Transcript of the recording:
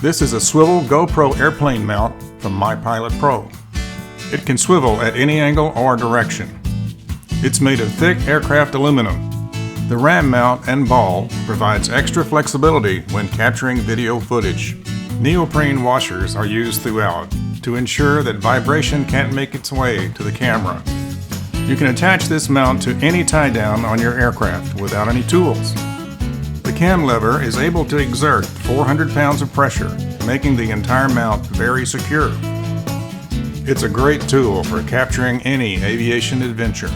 This is a swivel GoPro airplane mount from MyPilotPro. It can swivel at any angle or direction. It's made of thick aircraft aluminum. The ram mount and ball provides extra flexibility when capturing video footage. Neoprene washers are used throughout to ensure that vibration can't make its way to the camera. You can attach this mount to any tie-down on your aircraft without any tools. The cam lever is able to exert 400 pounds of pressure, making the entire mount very secure. It's a great tool for capturing any aviation adventure.